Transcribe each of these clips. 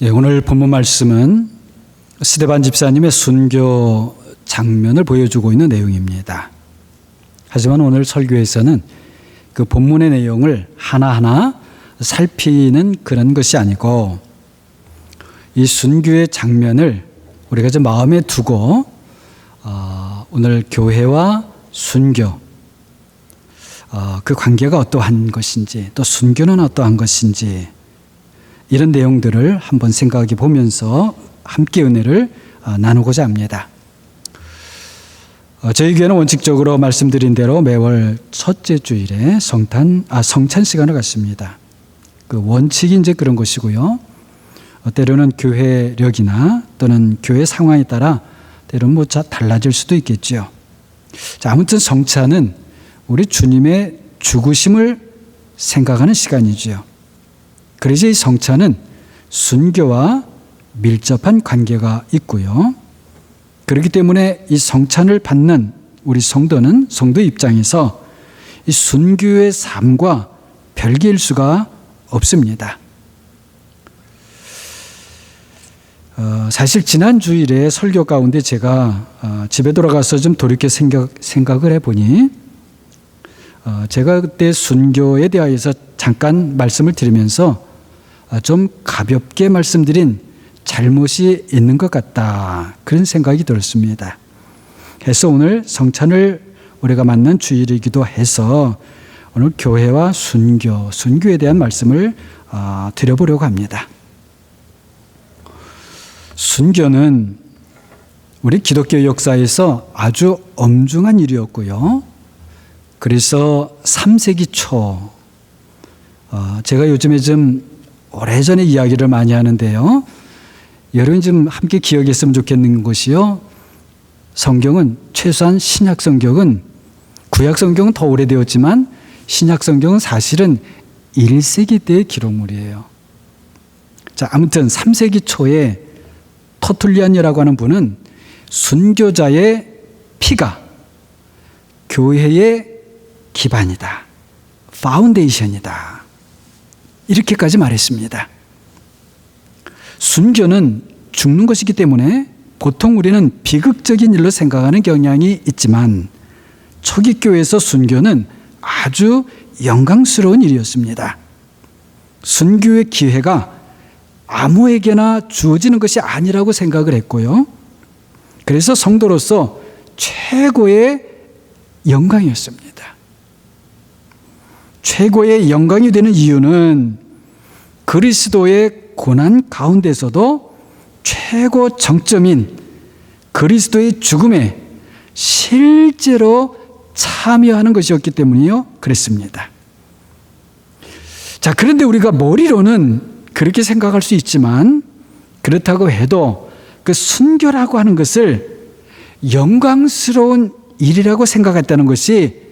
오늘 본문 말씀은 스데반 집사님의 순교 장면을 보여주고 있는 내용입니다. 하지만 오늘 설교에서는 그 본문의 내용을 하나하나 살피는 그런 것이 아니고 이 순교의 장면을 우리가 좀 마음에 두고 오늘 교회와 순교 그 관계가 어떠한 것인지 또 순교는 어떠한 것인지 이런 내용들을 한번 생각해 보면서 함께 은혜를 나누고자 합니다. 저희 교회는 원칙적으로 말씀드린 대로 매월 첫째 주일에 성찬 시간을 갖습니다. 그 원칙이 이제 그런 것이고요. 때로는 교회력이나 또는 교회 상황에 따라 때로는 달라질 수도 있겠죠. 자, 아무튼 성찬은 우리 주님의 죽으심을 생각하는 시간이죠. 그래서 이 성찬은 순교와 밀접한 관계가 있고요. 그렇기 때문에 이 성찬을 받는 우리 성도 입장에서 이 순교의 삶과 별개일 수가 없습니다. 사실 지난 주일에 설교 가운데 제가 집에 돌아가서 좀 돌이켜 생각을 해보니 제가 그때 순교에 대하여서 잠깐 말씀을 드리면서 좀 가볍게 말씀드린 잘못이 있는 것 같다, 그런 생각이 들었습니다. 그래서 오늘 성찬을 우리가 맞는 주일이기도 해서 오늘 교회와 순교에 대한 말씀을 드려보려고 합니다. 순교는 우리 기독교 역사에서 아주 엄중한 일이었고요. 그래서 3세기 초, 제가 요즘에 좀 오래전에 이야기를 많이 하는데요. 여러분이 좀 함께 기억했으면 좋겠는 것이요. 성경은 최소한 신약 성경은, 구약 성경은 더 오래되었지만 신약 성경은 사실은 1세기 때의 기록물이에요. 자, 아무튼 3세기 초에 터툴리안이라고 하는 분은 순교자의 피가 교회의 기반이다, 파운데이션이다, 이렇게까지 말했습니다. 순교는 죽는 것이기 때문에 보통 우리는 비극적인 일로 생각하는 경향이 있지만 초기 교회에서 순교는 아주 영광스러운 일이었습니다. 순교의 기회가 아무에게나 주어지는 것이 아니라고 생각을 했고요. 그래서 성도로서 최고의 영광이었습니다. 최고의 영광이 되는 이유는 그리스도의 고난 가운데서도 최고 정점인 그리스도의 죽음에 실제로 참여하는 것이었기 때문이요, 그랬습니다. 자, 그런데 우리가 머리로는 그렇게 생각할 수 있지만 그렇다고 해도 그 순교라고 하는 것을 영광스러운 일이라고 생각했다는 것이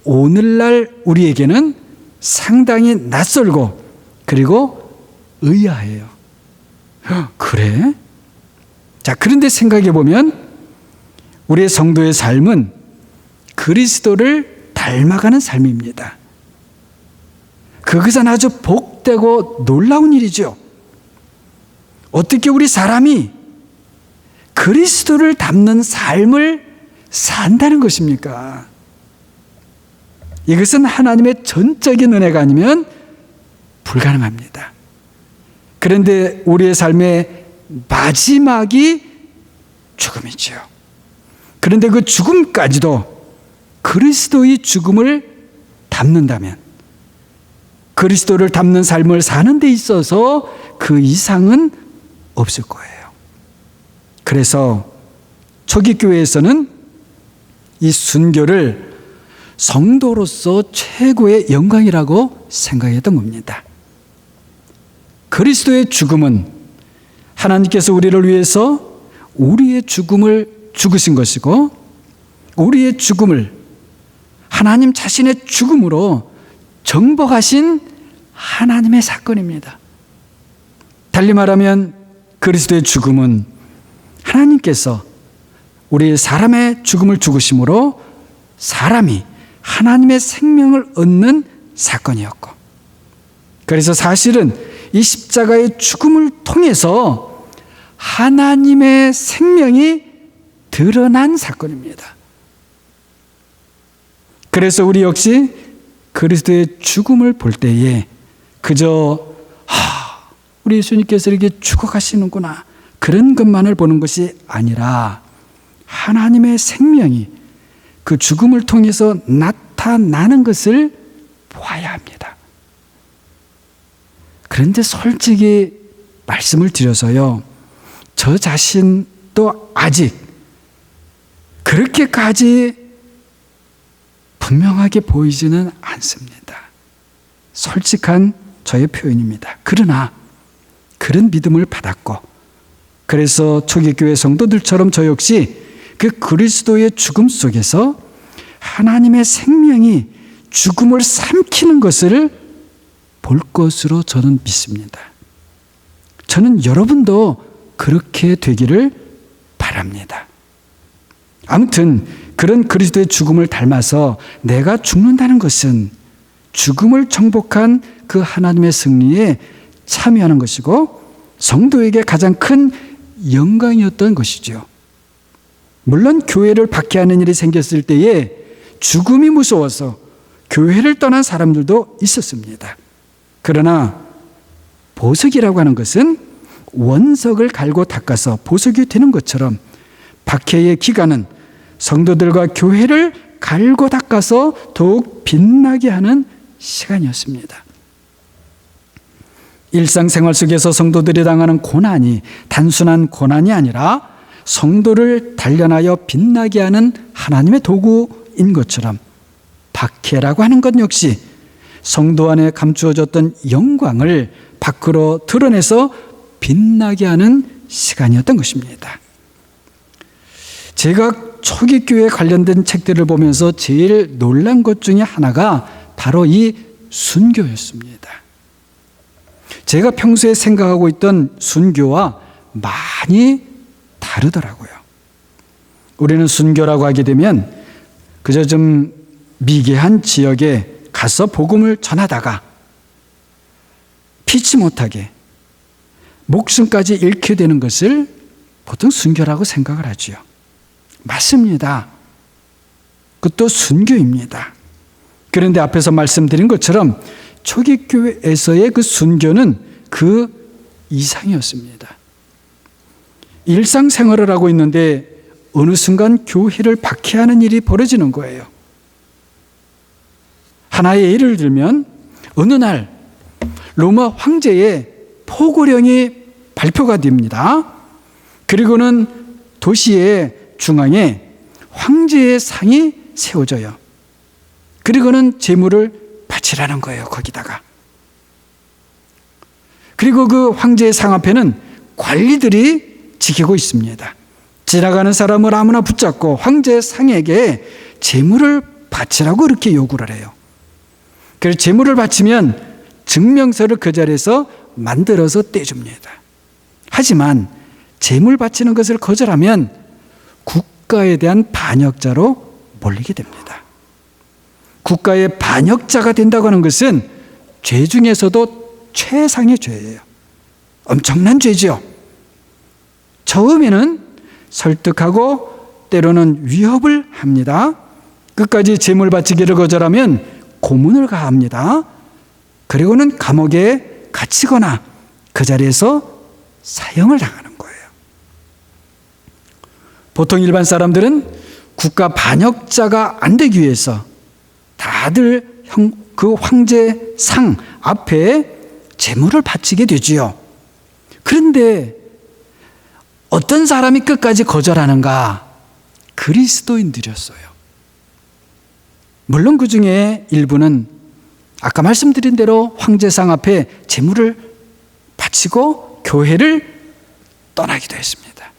오늘날 우리에게는 상당히 낯설고 그리고 의아해요. 그래? 자, 그런데 생각해 보면 우리의 성도의 삶은 그리스도를 닮아가는 삶입니다. 그것은 아주 복되고 놀라운 일이죠. 어떻게 우리 사람이 그리스도를 닮는 삶을 산다는 것입니까? 이것은 하나님의 전적인 은혜가 아니면 불가능합니다. 그런데 우리의 삶의 마지막이 죽음이죠. 그런데 그 죽음까지도 그리스도의 죽음을 닮는다면, 그리스도를 닮는 삶을 사는 데 있어서 그 이상은 없을 거예요. 그래서 초기 교회에서는 이 순교를 성도로서 최고의 영광이라고 생각했던 겁니다. 그리스도의 죽음은 하나님께서 우리를 위해서 우리의 죽음을 죽으신 것이고, 우리의 죽음을 하나님 자신의 죽음으로 정복하신 하나님의 사건입니다. 달리 말하면 그리스도의 죽음은 하나님께서 우리 사람의 죽음을 죽으심으로 사람이 하나님의 생명을 얻는 사건이었고, 그래서 사실은 이 십자가의 죽음을 통해서 하나님의 생명이 드러난 사건입니다. 그래서 우리 역시 그리스도의 죽음을 볼 때에 그저 우리 예수님께서 이렇게 죽어가시는구나 그런 것만을 보는 것이 아니라 하나님의 생명이 그 죽음을 통해서 나타나는 것을 보아야 합니다. 그런데 솔직히 말씀을 드려서요, 저 자신도 아직 그렇게까지 분명하게 보이지는 않습니다. 솔직한 저의 표현입니다. 그러나 그런 믿음을 받았고, 그래서 초기교회 성도들처럼 저 역시 그 그리스도의 죽음 속에서 하나님의 생명이 죽음을 삼키는 것을 볼 것으로 저는 믿습니다. 저는 여러분도 그렇게 되기를 바랍니다. 아무튼 그런 그리스도의 죽음을 닮아서 내가 죽는다는 것은 죽음을 정복한 그 하나님의 승리에 참여하는 것이고 성도에게 가장 큰 영광이었던 것이죠. 물론 교회를 박해하는 일이 생겼을 때에 죽음이 무서워서 교회를 떠난 사람들도 있었습니다. 그러나 보석이라고 하는 것은 원석을 갈고 닦아서 보석이 되는 것처럼 박해의 기간은 성도들과 교회를 갈고 닦아서 더욱 빛나게 하는 시간이었습니다. 일상생활 속에서 성도들이 당하는 고난이 단순한 고난이 아니라 성도를 단련하여 빛나게 하는 하나님의 도구인 것처럼 박해라고 하는 것 역시 성도 안에 감추어졌던 영광을 밖으로 드러내서 빛나게 하는 시간이었던 것입니다. 제가 초기 교회에 관련된 책들을 보면서 제일 놀란 것 중에 하나가 바로 이 순교였습니다. 제가 평소에 생각하고 있던 순교와 많이 다르더라고요. 우리는 순교라고 하게 되면 그저 좀 미개한 지역에 가서 복음을 전하다가 피치 못하게 목숨까지 잃게 되는 것을 보통 순교라고 생각을 하지요. 맞습니다. 그것도 순교입니다. 그런데 앞에서 말씀드린 것처럼 초기 교회에서의 그 순교는 그 이상이었습니다. 일상생활을 하고 있는데 어느 순간 교회를 박해하는 일이 벌어지는 거예요. 하나의 예를 들면 어느 날 로마 황제의 포고령이 발표가 됩니다. 그리고는 도시의 중앙에 황제의 상이 세워져요. 그리고는 제물을 바치라는 거예요, 거기다가. 그리고 그 황제의 상 앞에는 관리들이 지키고 있습니다. 지나가는 사람을 아무나 붙잡고 황제의 상에게 제물을 바치라고 그렇게 요구를 해요. 그래서 제물을 바치면 증명서를 그 자리에서 만들어서 떼줍니다. 하지만 제물 바치는 것을 거절하면 국가에 대한 반역자로 몰리게 됩니다. 국가의 반역자가 된다고 하는 것은 죄 중에서도 최상의 죄예요. 엄청난 죄죠. 처음에는 설득하고 때로는 위협을 합니다. 끝까지 제물 바치기를 거절하면 고문을 가합니다. 그리고는 감옥에 갇히거나 그 자리에서 사형을 당하는 거예요. 보통 일반 사람들은 국가 반역자가 안 되기 위해서 다들 그 황제 상 앞에 제물을 바치게 되지요. 그런데 어떤 사람이 끝까지 거절하는가? 그리스도인들이었어요. 물론 그 중에 일부는 아까 말씀드린 대로 황제상 앞에 제물을 바치고 교회를 떠나기도 했습니다.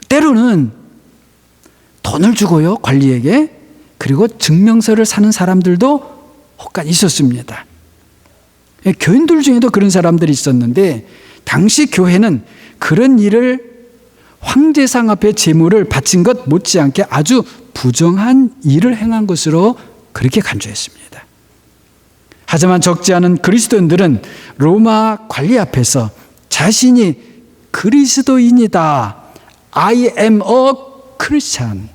때로는 돈을 주고요, 관리에게. 그리고 증명서를 사는 사람들도 혹간 있었습니다. 교인들 중에도 그런 사람들이 있었는데 당시 교회는 그런 일을 황제상 앞에 제물을 바친 것 못지않게 아주 부정한 일을 행한 것으로 그렇게 간주했습니다. 하지만 적지 않은 그리스도인들은 로마 관리 앞에서 자신이 그리스도인이다. I am a Christian.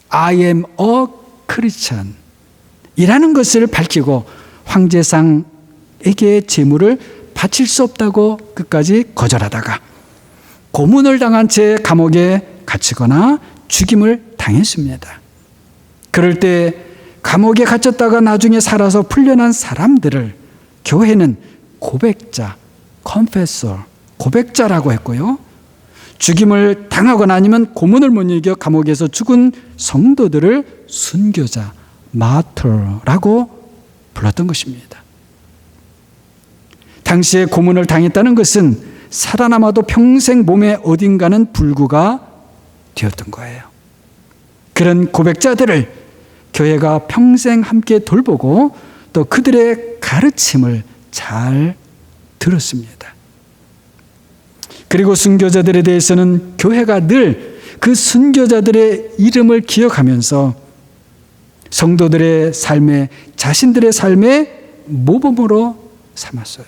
I am a Christian. 이라는 것을 밝히고 황제상에게 제물을 바칠 수 없다고 끝까지 거절하다가 고문을 당한 채 감옥에 갇히거나 죽임을 당했습니다. 그럴 때 감옥에 갇혔다가 나중에 살아서 풀려난 사람들을 교회는 고백자, confessor, 고백자라고 했고요. 죽임을 당하거나 아니면 고문을 못 이겨 감옥에서 죽은 성도들을 순교자, martyr라고 불렀던 것입니다. 당시에 고문을 당했다는 것은 살아남아도 평생 몸의 어딘가는 불구가 되었던 거예요. 그런 고백자들을 교회가 평생 함께 돌보고 또 그들의 가르침을 잘 들었습니다. 그리고 순교자들에 대해서는 교회가 늘 그 순교자들의 이름을 기억하면서 성도들의 삶에, 자신들의 삶의 모범으로 삼았어요.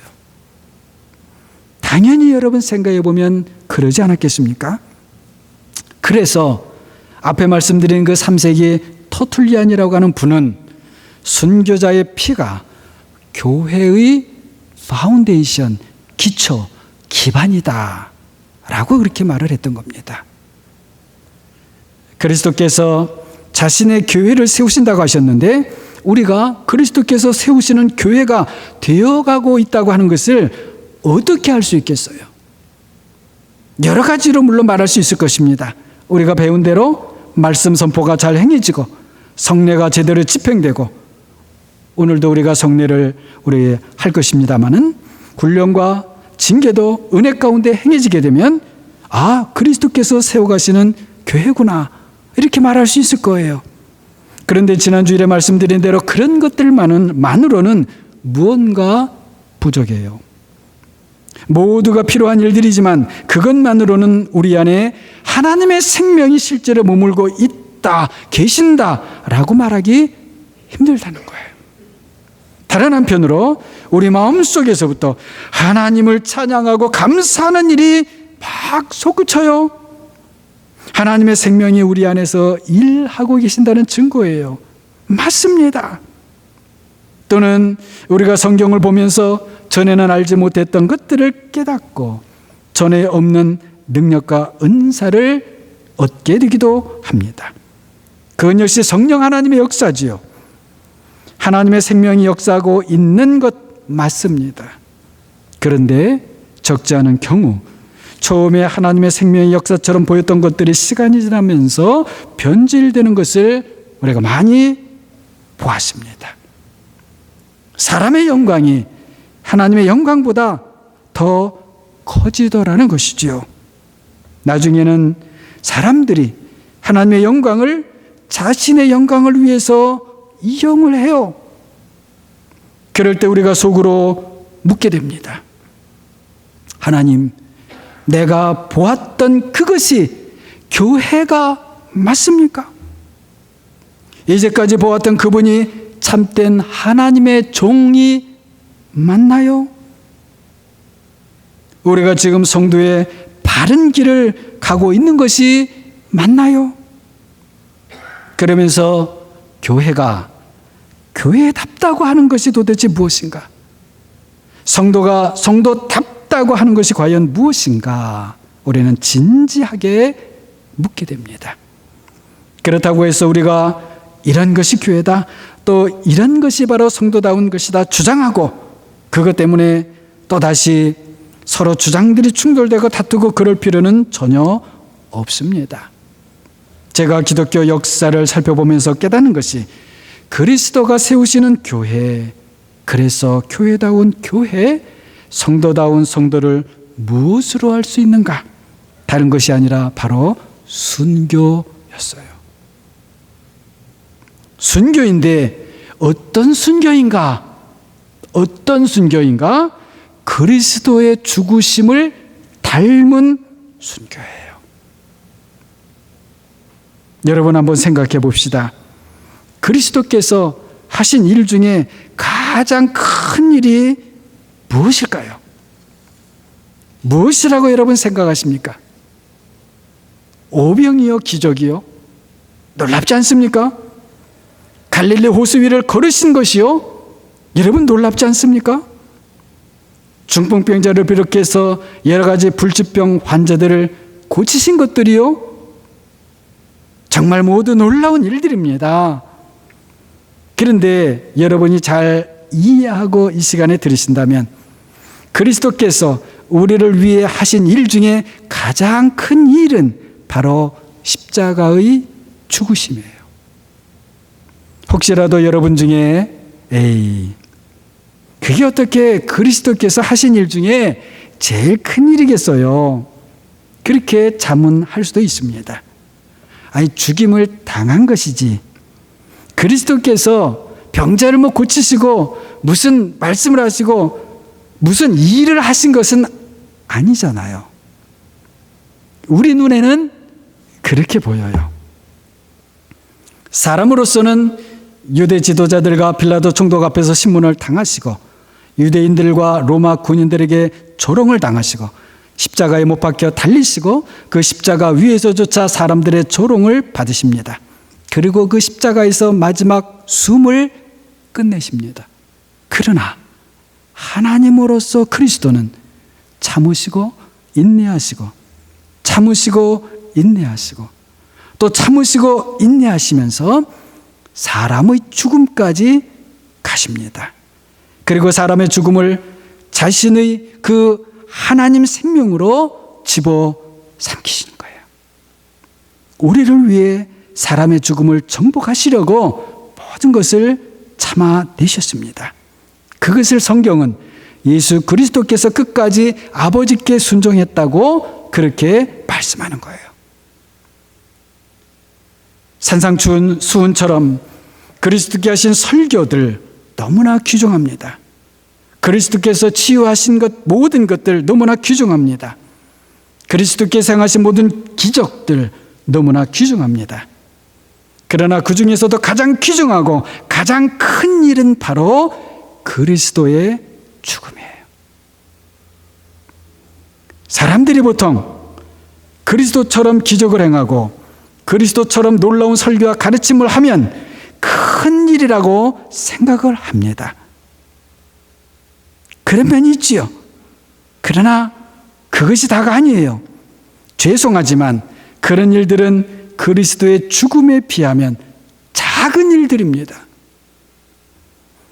당연히 여러분 생각해 보면 그러지 않았겠습니까? 그래서 앞에 말씀드린 그 3세기 터툴리안이라고 하는 분은 순교자의 피가 교회의 파운데이션, 기초, 기반이다 라고 그렇게 말을 했던 겁니다. 그리스도께서 자신의 교회를 세우신다고 하셨는데 우리가 그리스도께서 세우시는 교회가 되어가고 있다고 하는 것을 어떻게 알 수 있겠어요? 여러 가지로 물론 말할 수 있을 것입니다. 우리가 배운 대로 말씀 선포가 잘 행해지고 성례가 제대로 집행되고 오늘도 우리가 성례를 우리 할 것입니다마는 훈련과 징계도 은혜 가운데 행해지게 되면 아, 그리스도께서 세워가시는 교회구나 이렇게 말할 수 있을 거예요. 그런데 지난주일에 말씀드린 대로 그런 것들만으로는 무언가 부족해요. 모두가 필요한 일들이지만 그것만으로는 우리 안에 하나님의 생명이 실제로 머물고 있다, 계신다라고 말하기 힘들다는 거예요. 다른 한편으로 우리 마음속에서부터 하나님을 찬양하고 감사하는 일이 막 솟구쳐요. 하나님의 생명이 우리 안에서 일하고 계신다는 증거예요. 맞습니다. 또는 우리가 성경을 보면서 전에는 알지 못했던 것들을 깨닫고 전에 없는 능력과 은사를 얻게 되기도 합니다. 그건 역시 성령 하나님의 역사지요. 하나님의 생명이 역사하고 있는 것 맞습니다. 그런데 적지 않은 경우 처음에 하나님의 생명의 역사처럼 보였던 것들이 시간이 지나면서 변질되는 것을 우리가 많이 보았습니다. 사람의 영광이 하나님의 영광보다 더 커지더라는 것이지요. 나중에는 사람들이 하나님의 영광을 자신의 영광을 위해서 이용을 해요. 그럴 때 우리가 속으로 묻게 됩니다. 하나님, 내가 보았던 그것이 교회가 맞습니까? 이제까지 보았던 그분이 참된 하나님의 종이 맞나요? 우리가 지금 성도의 바른 길을 가고 있는 것이 맞나요? 그러면서 교회가 교회답다고 하는 것이 도대체 무엇인가? 성도가 성도답다고 하는 것이 과연 무엇인가? 우리는 진지하게 묻게 됩니다. 그렇다고 해서 우리가 이런 것이 교회다, 또 이런 것이 바로 성도다운 것이다 주장하고 그것 때문에 또다시 서로 주장들이 충돌되고 다투고 그럴 필요는 전혀 없습니다. 제가 기독교 역사를 살펴보면서 깨닫는 것이 그리스도가 세우시는 교회, 그래서 교회다운 교회, 성도다운 성도를 무엇으로 할 수 있는가? 다른 것이 아니라 바로 순교였어요. 순교인데 어떤 순교인가? 어떤 순교인가? 그리스도의 죽으심을 닮은 순교예요. 여러분 한번 생각해 봅시다. 그리스도께서 하신 일 중에 가장 큰 일이 무엇일까요? 무엇이라고 여러분 생각하십니까? 오병이요, 기적이요? 놀랍지 않습니까? 갈릴리 호수 위를 걸으신 것이요? 여러분 놀랍지 않습니까? 중풍병자를 비롯해서 여러 가지 불치병 환자들을 고치신 것들이요? 정말 모두 놀라운 일들입니다. 그런데 여러분이 잘 이해하고 이 시간에 들으신다면 그리스도께서 우리를 위해 하신 일 중에 가장 큰 일은 바로 십자가의 죽으심이에요. 혹시라도 여러분 중에 그게 어떻게 그리스도께서 하신 일 중에 제일 큰 일이겠어요? 그렇게 자문할 수도 있습니다. 아니, 죽임을 당한 것이지 그리스도께서 병자를 고치시고 무슨 말씀을 하시고 무슨 일을 하신 것은 아니잖아요. 우리 눈에는 그렇게 보여요. 사람으로서는 유대 지도자들과 빌라도 총독 앞에서 신문을 당하시고 유대인들과 로마 군인들에게 조롱을 당하시고 십자가에 못 박혀 달리시고 그 십자가 위에서조차 사람들의 조롱을 받으십니다. 그리고 그 십자가에서 마지막 숨을 끝내십니다. 그러나 하나님으로서 그리스도는 참으시고 인내하시고 참으시고 인내하시고 또 참으시고 인내하시면서 사람의 죽음까지 가십니다. 그리고 사람의 죽음을 자신의 그 하나님 생명으로 집어삼키시는 거예요. 우리를 위해 사람의 죽음을 정복하시려고 모든 것을 참아내셨습니다. 그것을 성경은 예수 그리스도께서 끝까지 아버지께 순종했다고 그렇게 말씀하는 거예요. 산상추운 수훈처럼 그리스도께 하신 설교들 너무나 귀중합니다. 그리스도께서 치유하신 것 모든 것들 너무나 귀중합니다. 그리스도께서 행하신 모든 기적들 너무나 귀중합니다. 그러나 그 중에서도 가장 귀중하고 가장 큰 일은 바로 그리스도의 죽음이에요. 사람들이 보통 그리스도처럼 기적을 행하고 그리스도처럼 놀라운 설교와 가르침을 하면 큰 일이라고 생각을 합니다. 그런 면이 있지요. 그러나 그것이 다가 아니에요. 죄송하지만 그런 일들은 그리스도의 죽음에 비하면 작은 일들입니다.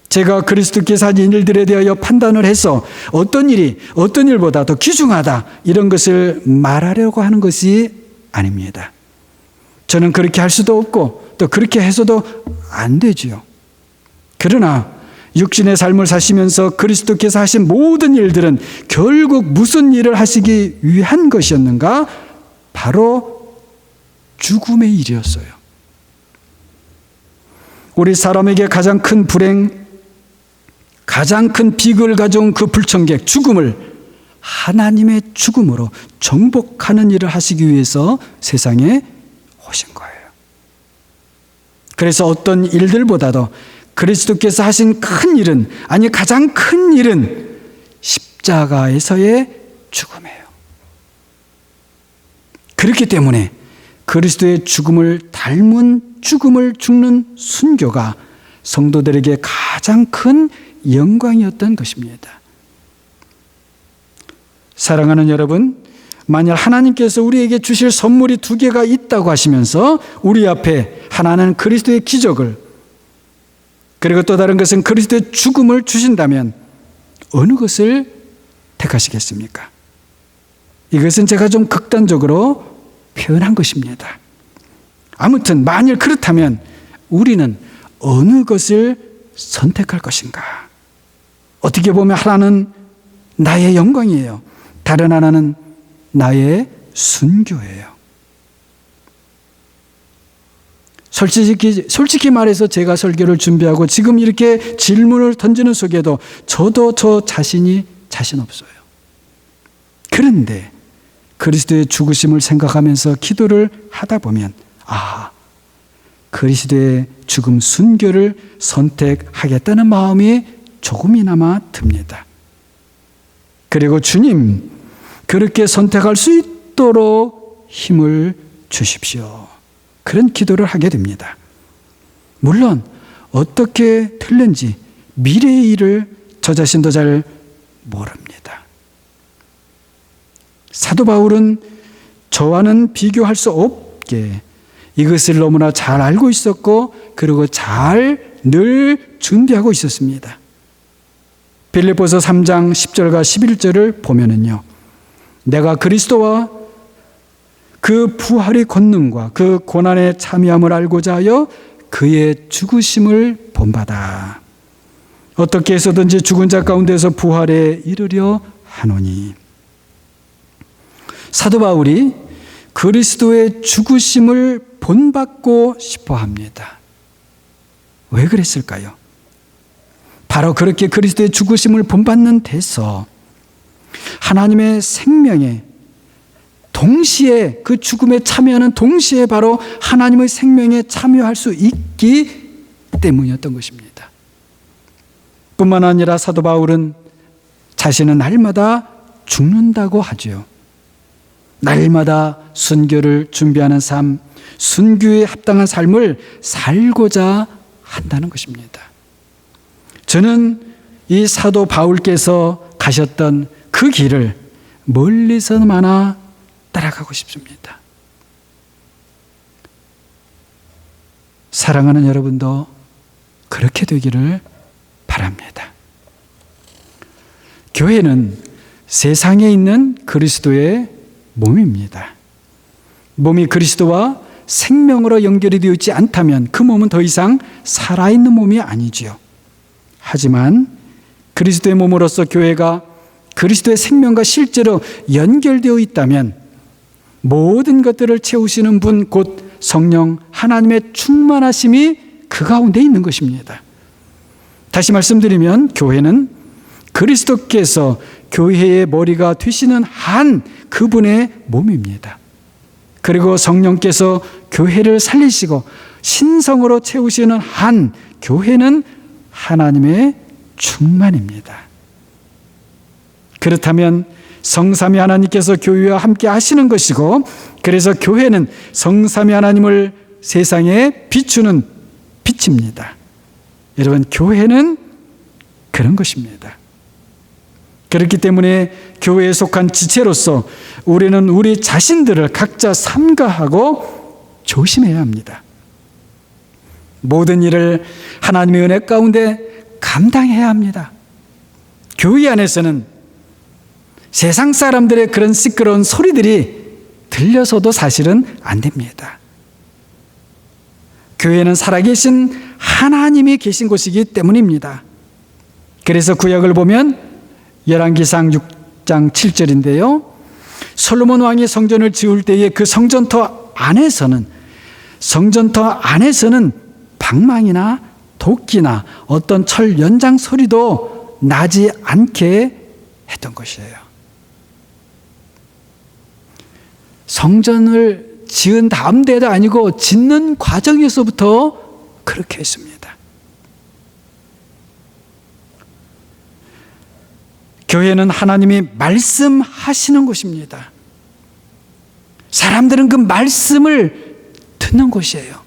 제가 그리스도께서 하신 일들에 대하여 판단을 해서 어떤 일이 어떤 일보다 더 귀중하다 이런 것을 말하려고 하는 것이 아닙니다. 저는 그렇게 할 수도 없고 또 그렇게 해서도 안 되지요. 그러나 육신의 삶을 사시면서 그리스도께서 하신 모든 일들은 결국 무슨 일을 하시기 위한 것이었는가? 바로 죽음의 일이었어요. 우리 사람에게 가장 큰 불행, 가장 큰 비극을 가져온 그 불청객 죽음을 하나님의 죽음으로 정복하는 일을 하시기 위해서 세상에 오신 거예요. 그래서 어떤 일들보다도 그리스도께서 하신 큰 일은, 아니 가장 큰 일은 십자가에서의 죽음이에요. 그렇기 때문에 그리스도의 죽음을 닮은 죽음을 죽는 순교가 성도들에게 가장 큰 영광이었던 것입니다. 사랑하는 여러분, 만약 하나님께서 우리에게 주실 선물이 2개가 있다고 하시면서 우리 앞에 하나는 그리스도의 기적을, 그리고 또 다른 것은 그리스도의 죽음을 주신다면 어느 것을 택하시겠습니까? 이것은 제가 좀 극단적으로 표현한 것입니다. 아무튼 만일 그렇다면 우리는 어느 것을 선택할 것인가? 어떻게 보면 하나는 나의 영광이에요. 다른 하나는 나의 순교예요. 솔직히 말해서 제가 설교를 준비하고 지금 이렇게 질문을 던지는 속에도 저도 저 자신이 자신 없어요. 그런데 그리스도의 죽으심을 생각하면서 기도를 하다 보면 그리스도의 죽음 순교를 선택하겠다는 마음이 조금이나마 듭니다. 그리고 주님, 그렇게 선택할 수 있도록 힘을 주십시오. 그런 기도를 하게 됩니다. 물론 어떻게 될는지 미래의 일을 저 자신도 잘 모릅니다. 사도 바울은 저와는 비교할 수 없게 이것을 너무나 잘 알고 있었고, 그리고 잘 늘 준비하고 있었습니다. 빌립보서 3장 10절과 11절을 보면은요, 내가 그리스도와 그 부활의 권능과 그 고난에 참여함을 알고자 하여 그의 죽으심을 본받아 어떻게 해서든지 죽은 자 가운데서 부활에 이르려 하노니. 사도 바울이 그리스도의 죽으심을 본받고 싶어 합니다. 왜 그랬을까요? 바로 그렇게 그리스도의 죽으심을 본받는 데서 하나님의 생명에 동시에, 그 죽음에 참여하는 동시에 바로 하나님의 생명에 참여할 수 있기 때문이었던 것입니다. 뿐만 아니라 사도 바울은 자신은 날마다 죽는다고 하죠. 날마다 순교를 준비하는 삶, 순교에 합당한 삶을 살고자 한다는 것입니다. 저는 이 사도 바울께서 가셨던 그 길을 멀리서나마 따라가고 싶습니다. 사랑하는 여러분도 그렇게 되기를 바랍니다. 교회는 세상에 있는 그리스도의 몸입니다. 몸이 그리스도와 생명으로 연결이 되어 있지 않다면 그 몸은 더 이상 살아있는 몸이 아니지요. 하지만 그리스도의 몸으로서 교회가 그리스도의 생명과 실제로 연결되어 있다면 모든 것들을 채우시는 분, 곧 성령 하나님의 충만하심이 그 가운데 있는 것입니다. 다시 말씀드리면 교회는 그리스도께서 교회의 머리가 되시는 한 그분의 몸입니다. 그리고 성령께서 교회를 살리시고 신성으로 채우시는 한 교회는 하나님의 충만입니다. 그렇다면 성삼위 하나님께서 교회와 함께 하시는 것이고, 그래서 교회는 성삼위 하나님을 세상에 비추는 빛입니다. 여러분, 교회는 그런 것입니다. 그렇기 때문에 교회에 속한 지체로서 우리는 우리 자신들을 각자 삼가하고 조심해야 합니다. 모든 일을 하나님의 은혜 가운데 감당해야 합니다. 교회 안에서는 세상 사람들의 그런 시끄러운 소리들이 들려서도 사실은 안 됩니다. 교회는 살아계신 하나님이 계신 곳이기 때문입니다. 그래서 구약을 보면 열왕기상 6장 7절인데요. 솔로몬 왕이 성전을 지을 때에 그 성전터 안에서는 방망이나 도끼나 어떤 철 연장 소리도 나지 않게 했던 것이에요. 성전을 지은 다음 때도 아니고 짓는 과정에서부터 그렇게 했습니다. 교회는 하나님이 말씀하시는 곳입니다. 사람들은 그 말씀을 듣는 곳이에요.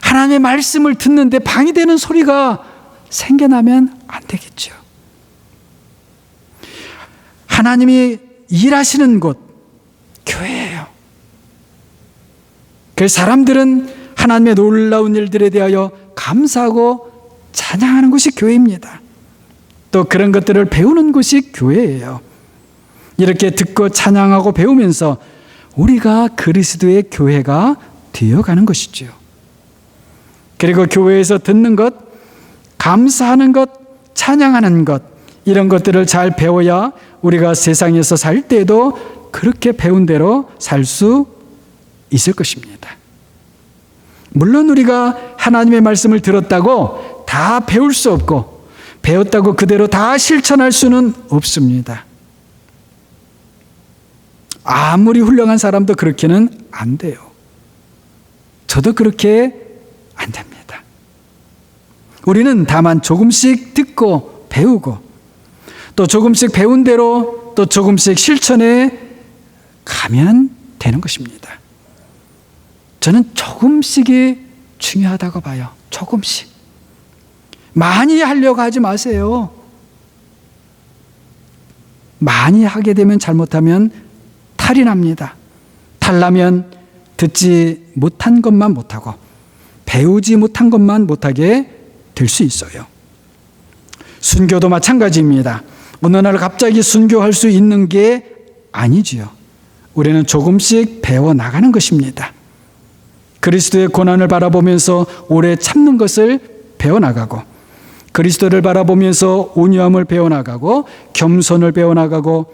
하나님의 말씀을 듣는데 방해되는 소리가 생겨나면 안 되겠죠. 하나님이 일하시는 곳, 교회예요. 그래서 사람들은 하나님의 놀라운 일들에 대하여 감사하고 찬양하는 곳이 교회입니다. 또 그런 것들을 배우는 곳이 교회예요. 이렇게 듣고 찬양하고 배우면서 우리가 그리스도의 교회가 되어가는 것이죠. 그리고 교회에서 듣는 것, 감사하는 것, 찬양하는 것, 이런 것들을 잘 배워야 우리가 세상에서 살 때에도 그렇게 배운 대로 살 수 있을 것입니다. 물론 우리가 하나님의 말씀을 들었다고 다 배울 수 없고, 배웠다고 그대로 다 실천할 수는 없습니다. 아무리 훌륭한 사람도 그렇게는 안 돼요. 저도 그렇게 안 됩니다. 우리는 다만 조금씩 듣고 배우고 또 조금씩 배운 대로 또 조금씩 실천해 가면 되는 것입니다. 저는 조금씩이 중요하다고 봐요. 조금씩. 많이 하려고 하지 마세요. 많이 하게 되면 잘못하면 탈이 납니다. 탈나면 듣지 못한 것만 못하고 배우지 못한 것만 못하게 될 수 있어요. 순교도 마찬가지입니다. 어느 날 갑자기 순교할 수 있는 게 아니지요. 우리는 조금씩 배워나가는 것입니다. 그리스도의 고난을 바라보면서 오래 참는 것을 배워나가고 그리스도를 바라보면서 온유함을 배워나가고 겸손을 배워나가고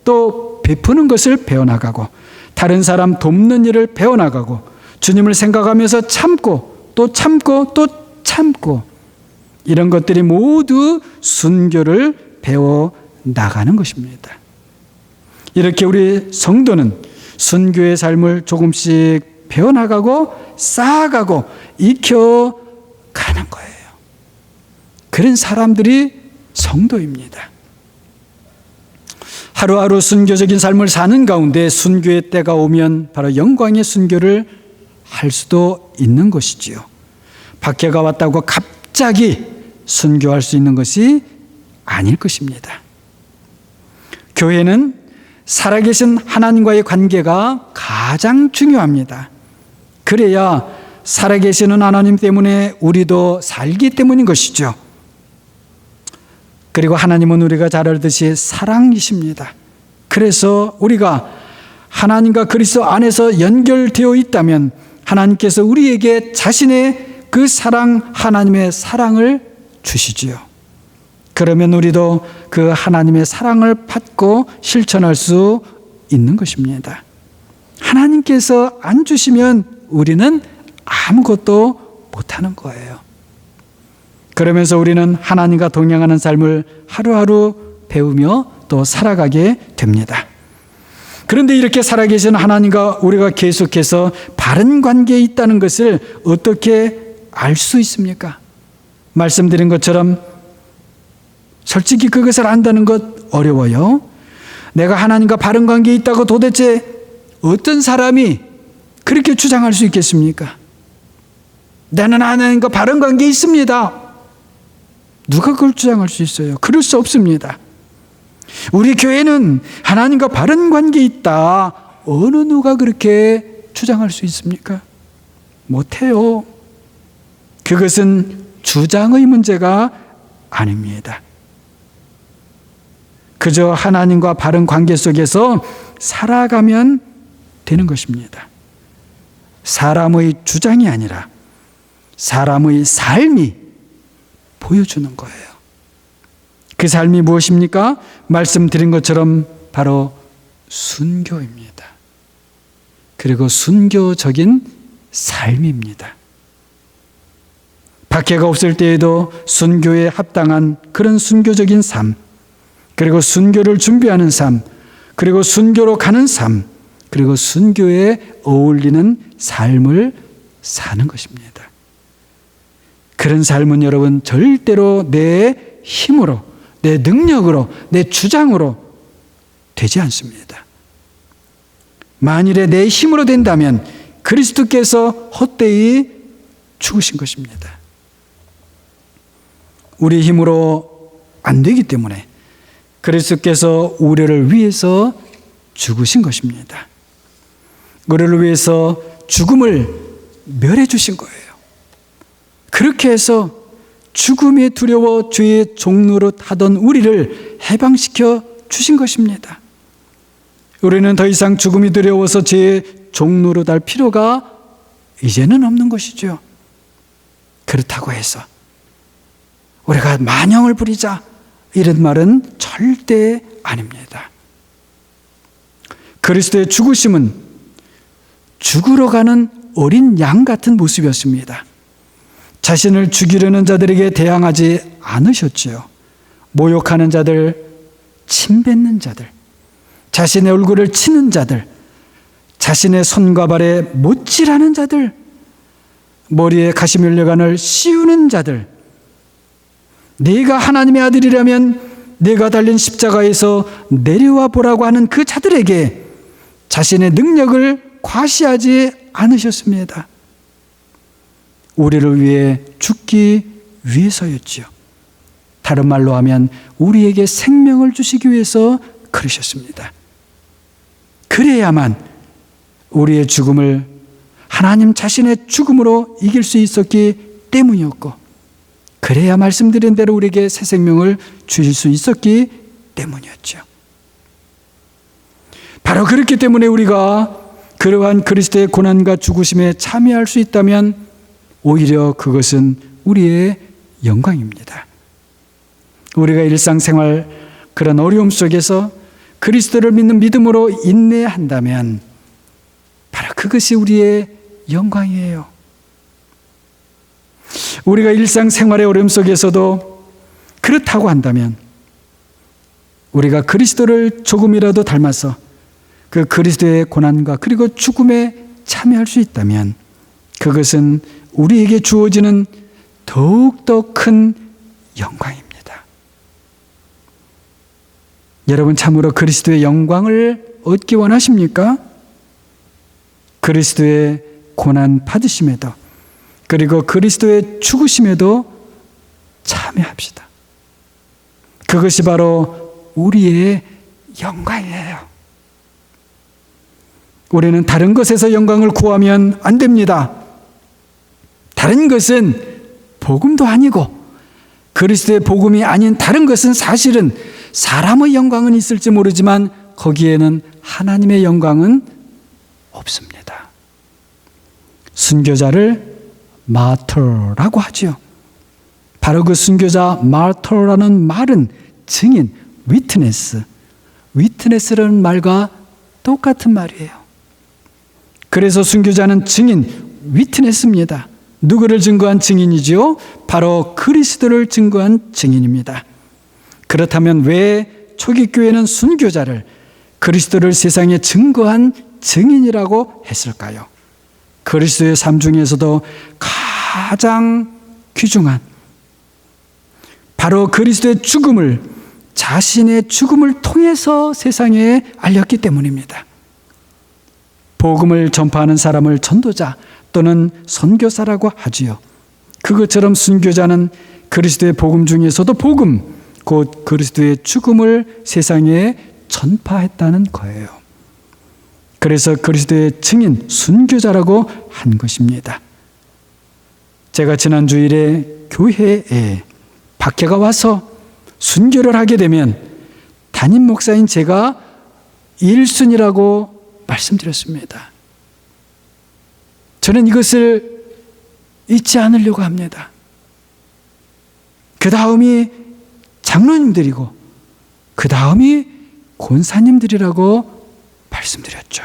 또 베푸는 것을 배워나가고 다른 사람 돕는 일을 배워나가고 주님을 생각하면서 참고 또 참고 또 참고 이런 것들이 모두 순교를 배워나가는 것입니다. 이렇게 우리 성도는 순교의 삶을 조금씩 배워나가고 쌓아가고 익혀가는 거예요. 그런 사람들이 성도입니다. 하루하루 순교적인 삶을 사는 가운데 순교의 때가 오면 바로 영광의 순교를 할 수도 있는 것이지요. 박해가 왔다고 갑자기 순교할 수 있는 것이 아닐 것입니다. 교회는 살아계신 하나님과의 관계가 가장 중요합니다. 그래야 살아계시는 하나님 때문에 우리도 살기 때문인 것이죠. 그리고 하나님은 우리가 잘 알듯이 사랑이십니다. 그래서 우리가 하나님과 그리스도 안에서 연결되어 있다면 하나님께서 우리에게 자신의 그 사랑, 하나님의 사랑을 주시지요. 그러면 우리도 그 하나님의 사랑을 받고 실천할 수 있는 것입니다. 하나님께서 안 주시면 우리는 아무것도 못하는 거예요. 그러면서 우리는 하나님과 동행하는 삶을 하루하루 배우며 또 살아가게 됩니다. 그런데 이렇게 살아계신 하나님과 우리가 계속해서 바른 관계에 있다는 것을 어떻게 알 수 있습니까? 말씀드린 것처럼 솔직히 그것을 안다는 것 어려워요. 내가 하나님과 바른 관계에 있다고 도대체 어떤 사람이 그렇게 주장할 수 있겠습니까? 나는 하나님과 바른 관계에 있습니다. 누가 그걸 주장할 수 있어요? 그럴 수 없습니다. 우리 교회는 하나님과 바른 관계에 있다. 어느 누가 그렇게 주장할 수 있습니까? 못해요. 그것은 주장의 문제가 아닙니다. 그저 하나님과 바른 관계 속에서 살아가면 되는 것입니다. 사람의 주장이 아니라 사람의 삶이 보여주는 거예요. 그 삶이 무엇입니까? 말씀드린 것처럼 바로 순교입니다. 그리고 순교적인 삶입니다. 박해가 없을 때에도 순교에 합당한 그런 순교적인 삶, 그리고 순교를 준비하는 삶, 그리고 순교로 가는 삶, 그리고 순교에 어울리는 삶을 사는 것입니다. 그런 삶은 여러분 절대로 내 힘으로, 내 능력으로, 내 주장으로 되지 않습니다. 만일에 내 힘으로 된다면 그리스도께서 헛되이 죽으신 것입니다. 우리 힘으로 안 되기 때문에 그리스도께서 우리를 위해서 죽으신 것입니다. 우리를 위해서 죽음을 멸해 주신 거예요. 그렇게 해서 죽음이 두려워 죄의 종노릇 하던 우리를 해방시켜 주신 것입니다. 우리는 더 이상 죽음이 두려워서 죄의 종노릇 할 필요가 이제는 없는 것이죠. 그렇다고 해서 우리가 만영을 부리자 이런 말은 절대 아닙니다. 그리스도의 죽으심은 죽으러 가는 어린 양 같은 모습이었습니다. 자신을 죽이려는 자들에게 대항하지 않으셨지요. 모욕하는 자들, 침뱉는 자들, 자신의 얼굴을 치는 자들, 자신의 손과 발에 못질하는 자들, 머리에 가시면류관을 씌우는 자들, 네가 하나님의 아들이라면 네가 달린 십자가에서 내려와 보라고 하는 그 자들에게 자신의 능력을 과시하지 않으셨습니다. 우리를 위해 죽기 위해서였지요. 다른 말로 하면 우리에게 생명을 주시기 위해서 그러셨습니다. 그래야만 우리의 죽음을 하나님 자신의 죽음으로 이길 수 있었기 때문이었고, 그래야 말씀드린 대로 우리에게 새 생명을 주실 수 있었기 때문이었죠. 바로 그렇기 때문에 우리가 그러한 그리스도의 고난과 죽으심에 참여할 수 있다면 오히려 그것은 우리의 영광입니다. 우리가 일상생활 그런 어려움 속에서 그리스도를 믿는 믿음으로 인내한다면 바로 그것이 우리의 영광이에요. 우리가 일상생활의 어려움 속에서도 그렇다고 한다면 우리가 그리스도를 조금이라도 닮아서 그 그리스도의 고난과 그리고 죽음에 참여할 수 있다면 그것은 우리에게 주어지는 더욱더 큰 영광입니다. 여러분 참으로 그리스도의 영광을 얻기 원하십니까? 그리스도의 고난 받으심에도 그리고 그리스도의 죽으심에도 참여합시다. 그것이 바로 우리의 영광이에요. 우리는 다른 것에서 영광을 구하면 안 됩니다. 다른 것은 복음도 아니고 그리스도의 복음이 아닌 다른 것은 사실은 사람의 영광은 있을지 모르지만 거기에는 하나님의 영광은 없습니다. 순교자를 마터라고 하죠. 바로 그 순교자 마터라는 말은 증인, 위트네스라는 말과 똑같은 말이에요. 그래서 순교자는 증인, 위트네스입니다. 누구를 증거한 증인이지요? 바로 그리스도를 증거한 증인입니다. 그렇다면 왜 초기 교회는 순교자를 그리스도를 세상에 증거한 증인이라고 했을까요? 그리스도의 삶 중에서도 가장 귀중한 바로 그리스도의 죽음을 자신의 죽음을 통해서 세상에 알렸기 때문입니다. 복음을 전파하는 사람을 전도자 또는 선교사라고 하지요. 그것처럼 순교자는 그리스도의 복음 중에서도 복음, 곧 그리스도의 죽음을 세상에 전파했다는 거예요. 그래서 그리스도의 증인, 순교자라고 한 것입니다. 제가 지난 주일에 교회에 박해가 와서 순교를 하게 되면 담임 목사인 제가 1순위라고 말씀드렸습니다. 저는 이것을 잊지 않으려고 합니다. 그 다음이 장로님들이고 그 다음이 권사님들이라고 말씀드렸죠.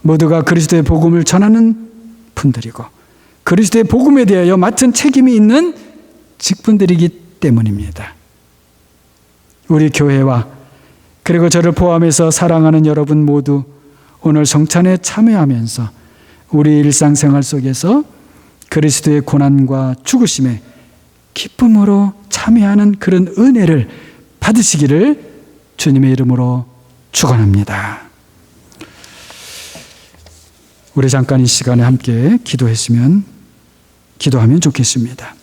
모두가 그리스도의 복음을 전하는 분들이고 그리스도의 복음에 대하여 맡은 책임이 있는 직분들이기 때문입니다. 우리 교회와 그리고 저를 포함해서 사랑하는 여러분 모두 오늘 성찬에 참여하면서 우리 일상생활 속에서 그리스도의 고난과 죽으심에 기쁨으로 참여하는 그런 은혜를 받으시기를 주님의 이름으로 축원합니다. 우리 잠깐 이 시간에 함께 기도하면 좋겠습니다.